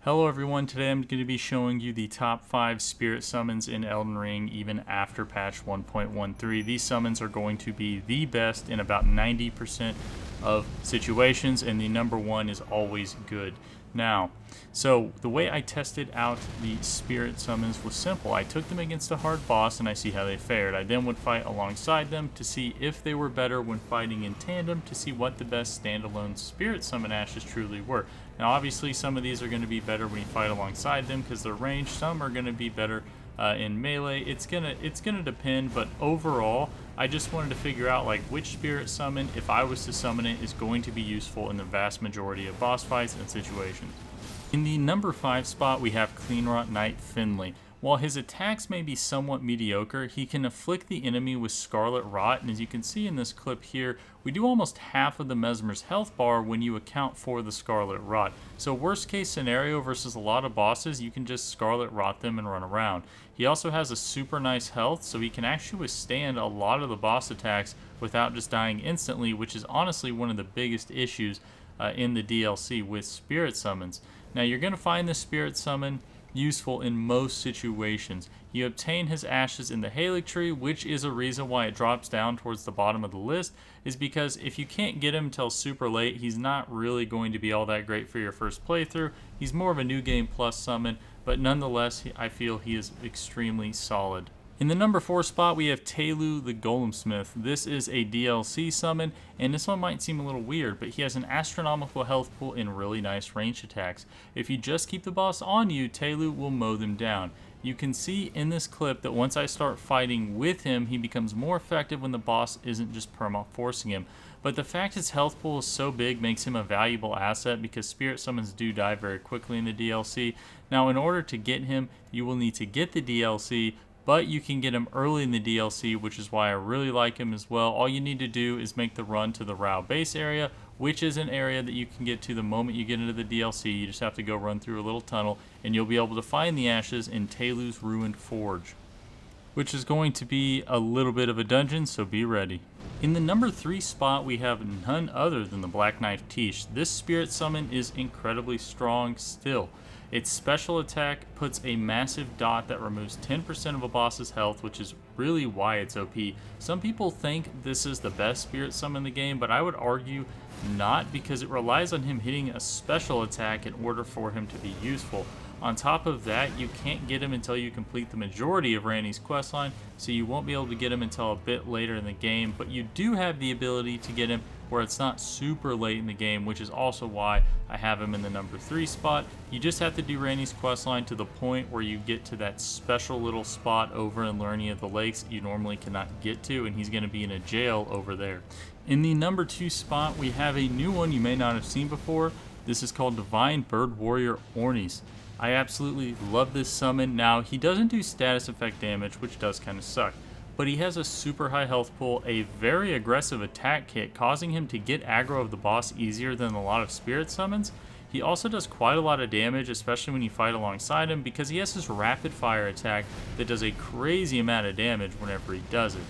Hello everyone, today I'm going to be showing you the top 5 spirit summons in Elden Ring even after patch 1.13. These summons are going to be the best in about 90% of situations, and the number 1 is always good. Now, so the way I tested out the spirit summons was simple. I took them against a hard boss and I see how they fared. I then would fight alongside them to see if they were better when fighting in tandem, to see what the best standalone spirit summon ashes truly were. Now obviously some of these are going to be better when you fight alongside them because they're ranged. Some are going to be better in melee. It's gonna depend, but overall I just wanted to figure out like which spirit summon, if I was to summon it, is going to be useful in the vast majority of boss fights and situations. In the number 5 spot we have Cleanrot Knight Finley. While his attacks may be somewhat mediocre, he can afflict the enemy with Scarlet Rot, and as you can see in this clip here, we do almost half of the Mesmer's health bar when you account for the Scarlet Rot. So worst case scenario versus a lot of bosses, you can just Scarlet Rot them and run around. He also has a super nice health, so he can actually withstand a lot of the boss attacks without just dying instantly, which is honestly one of the biggest issues in the DLC with spirit summons. Now you're going to find this spirit summon useful in most situations. You obtain his ashes in the Halic tree, which is a reason why it drops down towards the bottom of the list, is because if you can't get him until super late, he's not really going to be all that great for your first playthrough. He's more of a new game plus summon, but nonetheless I feel he is extremely solid. In the number 4 spot, we have Tao The Golem. This is a DLC summon, and this one might seem a little weird, but he has an astronomical health pool and really nice range attacks. If you just keep the boss on you, Tao will mow them down. You can see in this clip that once I start fighting with him, he becomes more effective when the boss isn't just perma-forcing him. But the fact his health pool is so big makes him a valuable asset because spirit summons do die very quickly in the DLC. Now, in order to get him, you will need to get the DLC, but you can get him early in the DLC, which is why I really like him as well. All you need to do is make the run to the Rao base area, which is an area that you can get to the moment you get into the DLC. You just have to go run through a little tunnel, and you'll be able to find the ashes in Talu's Ruined Forge, which is going to be a little bit of a dungeon, so be ready. In the number 3 spot, we have none other than the Black Knife Teich. This spirit summon is incredibly strong still. Its special attack puts a massive dot that removes 10% of a boss's health, which is really why it's OP. Some people think this is the best spirit summon in the game, but I would argue not, because it relies on him hitting a special attack in order for him to be useful. On top of that, you can't get him until you complete the majority of Randy's questline, so you won't be able to get him until a bit later in the game, but you do have the ability to get him where it's not super late in the game, which is also why I have him in the number 3 spot. You just have to do Randy's questline to the point where you get to that special little spot over in Lernia of the Lakes you normally cannot get to, and he's going to be in a jail over there. In the number 2 spot, we have a new one you may not have seen before. This is called Divine Bird Warrior Ornis. I absolutely love this summon. Now, he doesn't do status effect damage, which does kind of suck, but he has a super high health pool, a very aggressive attack kit, causing him to get aggro of the boss easier than a lot of spirit summons. He also does quite a lot of damage, especially when you fight alongside him, because he has this rapid fire attack that does a crazy amount of damage whenever he does it.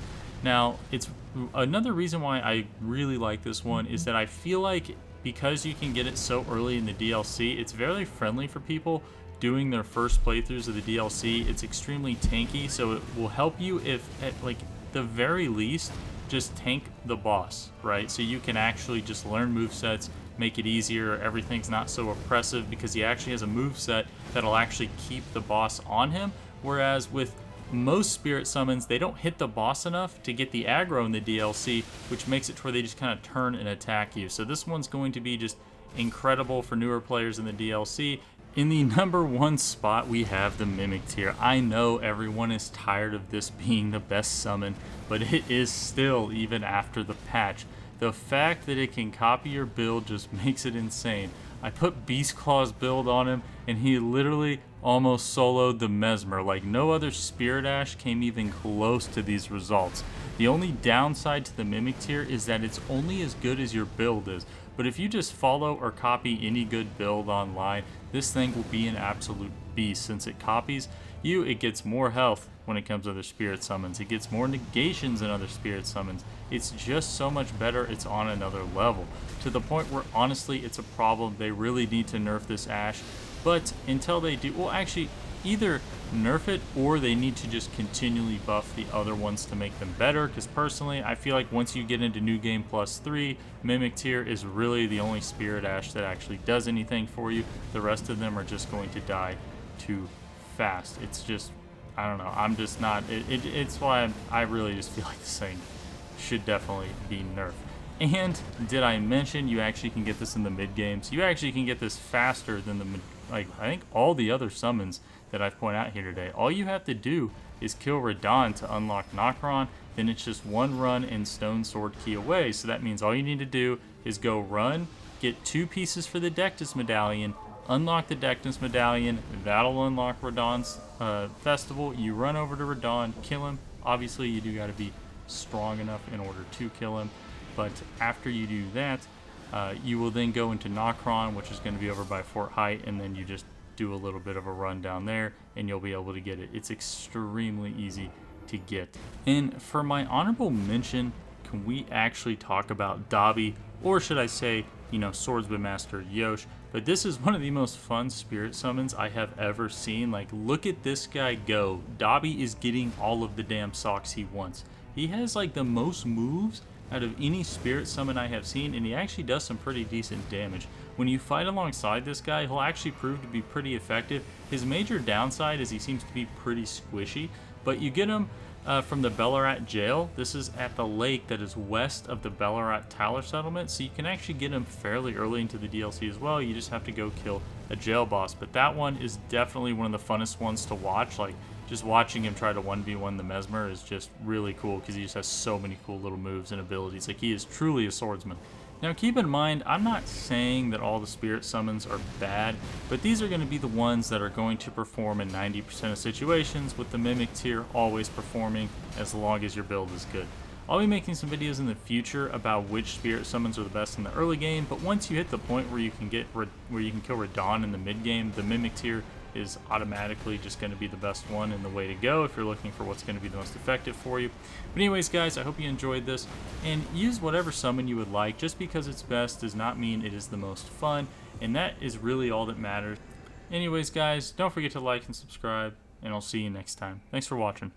Now, it's another reason why I really like this one is that I feel like because you can get it so early in the DLC, it's very friendly for people doing their first playthroughs of the DLC. It's extremely tanky, so it will help you if, at like the very least, just tank the boss, right? So you can actually just learn movesets, make it easier, everything's not so oppressive because he actually has a moveset that'll actually keep the boss on him, whereas with most spirit summons, they don't hit the boss enough to get the aggro in the DLC, which makes it to where they just kind of turn and attack you. So this one's going to be just incredible for newer players in the DLC. In the number 1 spot, we have the Mimic tier. I know everyone is tired of this being the best summon, but it is still even after the patch. The fact that it can copy your build just makes it insane. I put Beast Claw's build on him, and he literally almost soloed the Mesmer. Like, no other Spirit Ash came even close to these results. The only downside to the Mimic tier is that it's only as good as your build is. But if you just follow or copy any good build online, this thing will be an absolute beast. Since it copies you, it gets more health when it comes to other spirit summons. It gets more negations than other spirit summons. It's just so much better. It's on another level, to the point where honestly it's a problem. They really need to nerf this Ash. But until they do, well, actually, either nerf it or they need to just continually buff the other ones to make them better, because personally I feel like once you get into New Game Plus 3, Mimic Tier is really the only Spirit Ash that actually does anything for you. The rest of them are just going to die too fast. It's just, I don't know, I'm just not, it's why I really just feel like this thing should definitely be nerfed. And did I mention you actually can get this in the mid games? You actually can get this faster than the, like, I think all the other summons that I've pointed out here today. All you have to do is kill Radon to unlock Nokron, then it's just one run and Stone Sword Key away. So that means all you need to do is go run, get 2 pieces for the Dectus Medallion, unlock the Dectus Medallion, that'll unlock Radon's Festival. You run over to Radon, kill him. Obviously you do got to be strong enough in order to kill him, but after you do that, you will then go into Nokron, which is going to be over by Fort Height, and then you just do a little bit of a run down there and you'll be able to get it. It's extremely easy to get. And for my honorable mention, can we actually talk about Dobby, or should I say, you know, Swordsman Master Yosh? But this is one of the most fun spirit summons I have ever seen. Like, look at this guy go. Dobby is getting all of the damn socks he wants. He has like the most moves out of any spirit summon I have seen, and he actually does some pretty decent damage. When you fight alongside this guy, he'll actually prove to be pretty effective. His major downside is he seems to be pretty squishy, but you get him from the Bellarat jail. This is at the lake that is west of the Bellarat Tyler settlement, so you can actually get him fairly early into the DLC as well. You just have to go kill a jail boss, but that one is definitely one of the funnest ones to watch. Like, just watching him try to 1v1 the Mesmer is just really cool because he just has so many cool little moves and abilities. Like, he is truly a swordsman. Now keep in mind, I'm not saying that all the spirit summons are bad, but these are going to be the ones that are going to perform in 90% of situations, with the Mimic Tier always performing as long as your build is good. I'll be making some videos in the future about which spirit summons are the best in the early game, but once you hit the point where you can kill Radon in the mid game, the Mimic Tier is automatically just going to be the best one and the way to go if you're looking for what's going to be the most effective for you. But anyways, guys, I hope you enjoyed this, and use whatever summon you would like. Just because it's best does not mean it is the most fun, and that is really all that matters. Anyways, guys, don't forget to like and subscribe, and I'll see you next time. Thanks for watching.